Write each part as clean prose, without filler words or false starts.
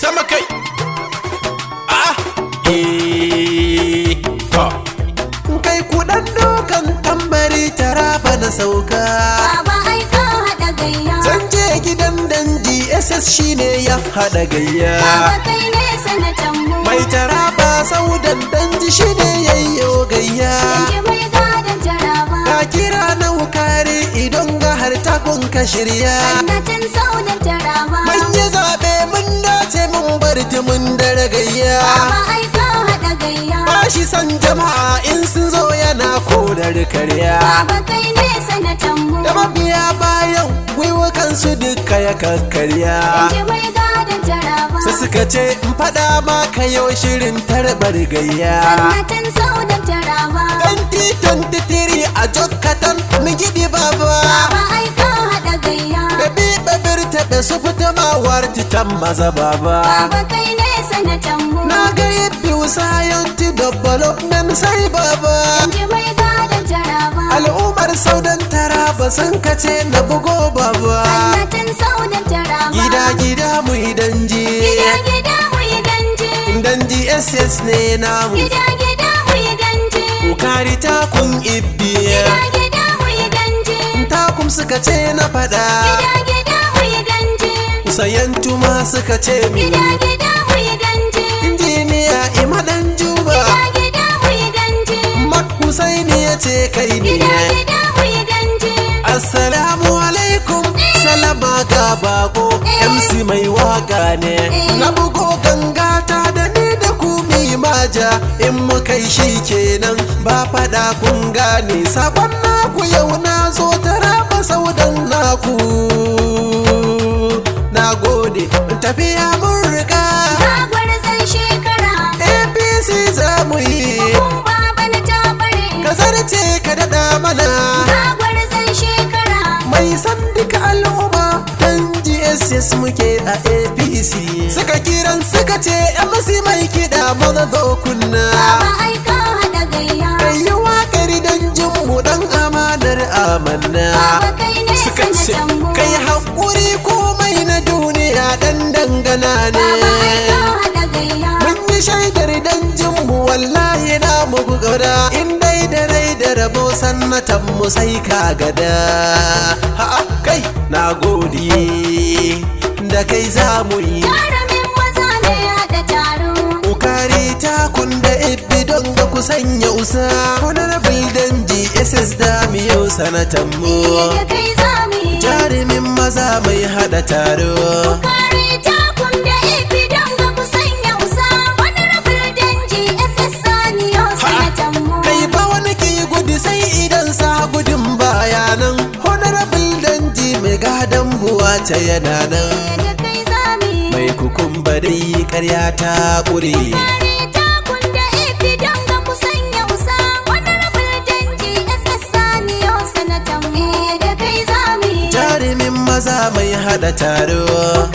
sama kai. Kai kudan dokan tambari Taraba na sauka. Baba ai ka haɗa gayya. Zan je gidan danji SS shine ya haɗa gayya. Baba kai ne sanatan mu. Mai Taraba saudan danji shine yayyo gayya. Danji mai gadon Taraba. Ka kira na wukari idan ga har takun ka shirya. Sannatin saudan Taraba. Manya zaɓe mun dace mun bar mun dare gayya. Baba ai ka haɗa gayya. Ba shi san jama'a in sun zo yana kodar karya. Baba kai ne sanatan mu. Da mabiya bayan gwiwukansu duka ya kakkarya. Danji mai gadon Taraba. Sai suka ce in faɗa maka yau shirin tarbar gayya. Sannatin saudan Taraba. 2023 a Jokkatan mu gidi baba. Baba ai ka haɗa gayya. Babi babir taɓe su fita mawar titan maza baba. Baba kai ne sanatan mu. Na ga yadda science development sai baba. Danji mai gadon Taraba. Al'ummar saudan Taraba sun kace na bugo baba. Sannatin saudan Taraba. Gida gida mu yi danji. Gida gida mu yi danji. Danji SS ne namu. Gida gida mu yi danji. Ukari takun ibiya. Gida gida mu yi danji. Takum suka ce na faɗa. Gida gida mu yi danji. Sayantu ma suka ce min. Gida gida mu yi danji. Injiniya Imadan Juba. Gida gida mu yi danji. Mak Husaini ya ce kai Gida ne. gida mu yi danji. Assalamu alaikum. Salama ga bako. MC mai waka ne. Na bugo gangata da ni da ku mi maja. In muka yi shi kenan ba faɗa kun gane. Sakon naku yau na zo Taraba saudan naku. Na gode tafiya mun riga. Gwarzon shekara. APC za mu yi. Kun baba na tabare. Ka zarce ka daɗa mana. Gwarzon shekara. Mai san duka al'umma dan GSS muke a APC. Suka kiran suka ce MC mai kiɗa mana zo kunna. Baba ai ka haɗa gayya. Kai yi waƙar dan jin mu dan amanar amanna. Baba kai ne Suka ce sanatan mu. kai haƙuri komai na duniya dan dangana ne. Baba ai ka haɗa gayya. Mun yi shaidar dan jin mu wallahi na mu gada. In dai da rai da rabo sannatan mu sai ka gada. Ha'a kai na gode da kai za mu yi. Jarumin maza ne haɗa taro. Ukari takun da ibbi don ga ku sanya usa. Honorable dan GSS da miyo sanatan mu. Da kai za mu yi. Jarumin maza mai hada taro. Kare takun da ifi don ga ku sanya usa. Honorable Danji SS Saniyo sanatan mu. Kai ba wani ki gudu sai idan sa gudun bayanan. Honorable danji mai gadon buwa ta yana nan. Da kai za mu yi. Mai kukumba dai karya ta ƙure. Kare takun da ifi don ga ku sanya usa. Honorable Danji SS Saniyo sanatan mu. Da kai za mu yi. Jarumin maza mai hada taro.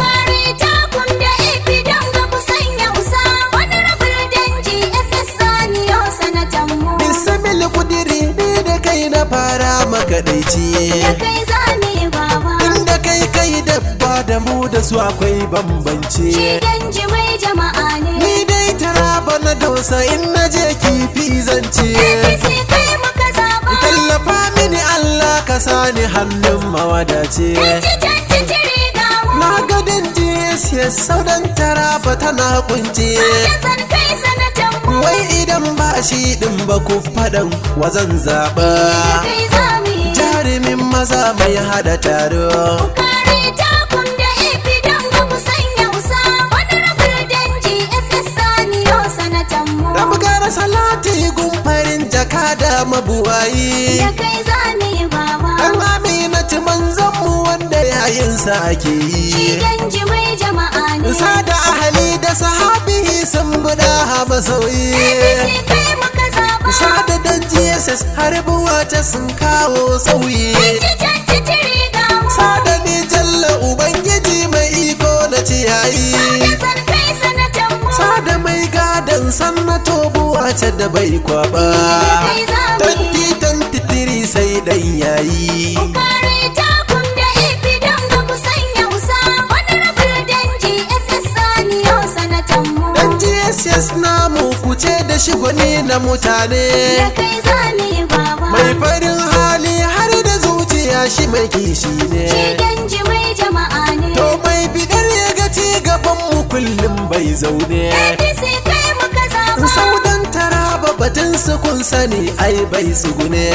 Kare takun da ifi don ga ku sanya usa. Honorable Danji SS Saniyo sanatan mu. Bisamil kudiri ni da kai na fara makaɗaici. Da kai za mu yi baba. Inda kai dabba da mu da su akwai bambanci. Shi Danji mai jama'a ne. Ni dai Taraba na dosa in na je kifi zance. APC kai muka zaba. Tallafa mini Allah ka sani hannun mawadace. Danji tantiri ga mu. Na ga danji yes saudan Taraba tana kunce. Da zan kai sanatan mu. Wai idan ba shi din ba ku faɗan wazan zaɓa. Da kai za mu yi. Jarumin maza mai hada taro. Kare takun da ifi don ga ku sanya usa. Honorable Danji SS Saniyo sanatan mu. Da bugara salati gumfarin jakada mabuwayi. Da kai za mu yi baba. Dan Aminatu manzon mu wanda yayinsa ake Shi yi. Danji mai jama'a ne. Sada ahali da sahabi sun buɗa masoyi. APC kai muka zaba. Sada dan GSS har buwa ta sun kawo sauyi. Danji tantiri ga mu. Sada ni jalla ubangiji mai iko na ciyayi. Da zan kai sanatan mu. Sada mai gadon sannato buwa ta da bai kwaba. Da kai za mu yi. 2023 sai dan yayi. Kare takun da ifi don ga ku sanya usa. Honorable Danji SS Saniyo SS namu kuce da shi gwani na mutane. Da kai zane baba. Mai farin hali har da zuciya shi mai kishi ne. Shi danji mai jama'a ne. To mai bidar ya ga ci gaban mu kullum bai zaune. APC kai muka zaba. Saudan Taraba batun su kun sani ai bai tsugune.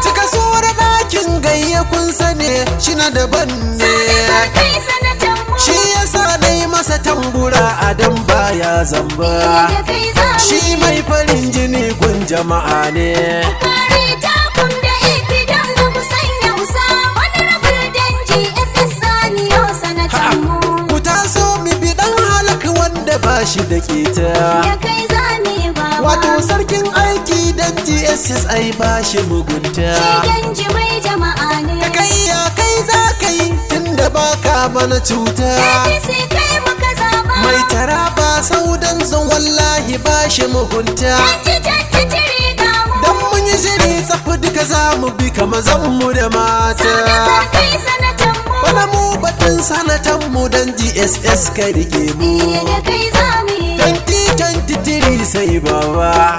Cika sura ɗakin gayya kun sani shi na daban ne. Shi yasa dai masa tambura a dan baya zamba. Shi mai farin jini gun jama'a ne. Ku taso mi bi dan halak wanda ba shi da keta. Wato sarkin aiki dan GSS ai ba shi mugunta. Ka kai ya kai za ka yi tunda baka mana cuta. Mai Taraba Saudan zan wallahi ba shi mugunta. Dan mun yi shiri tsafi duka za mu bi kama mu da mata. Bana mu batun sanatan mu dan GSS ka rike mu. 2023 sai baba.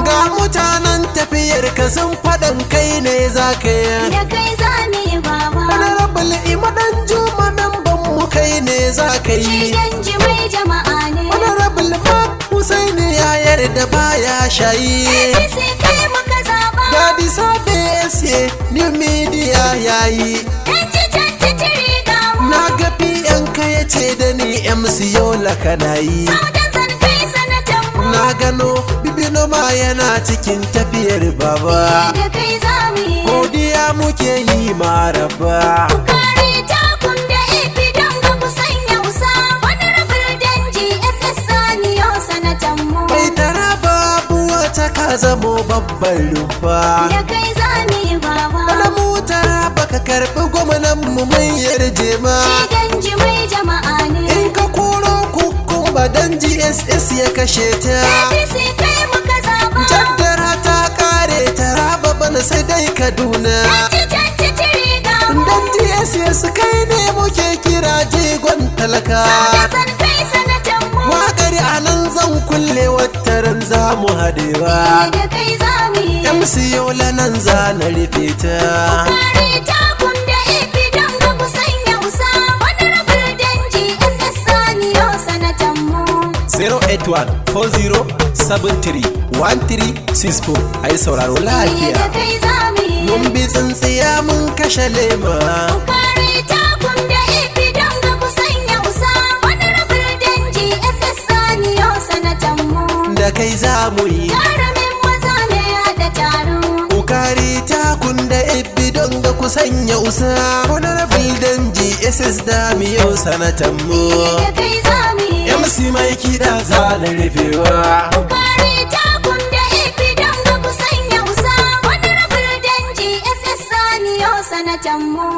Ga mutanen tafiyar ka sun faɗan kai ne za ka yi. Wani rabin imadan juma memban mu kai ne za ka yi. Wani rabin ma Husaini ya yarda baya shayi. Dadi Sabe SA New Media yayi. Na ga PN ka ya ce da ni MC Yola kana yi. Na gano Bibino ma yana cikin tafiyar baba. Godiya muke yi maraba. Mai Taraba buwa ta ka zamo babban rumfa. Bana mu Taraba ka karɓi gwamnan mu mun yarje ma. In ka koro kukumba dan GSS ya kashe ta. Jaddara ta kare Taraba bana sai dai Kaduna. Dan GSS kai ne muke kira jigon talaka. Wakari a nan zan kulle wataran za mu haɗewa. MC Yola nan za na rufe ta. 08140731364 ai sauraro lafiya. Mun bi tsintsiya mun kashe lema. Da kai za mu yi. Ukari takun da ibi don ga ku sanya usa. Honorable dan GSS da miyau sanatan mu. MC mai kiɗa za na rufewa. Ukari takun da ibi don ga ku sanya usa. Honorable dan GSS da miyau sanatan mu.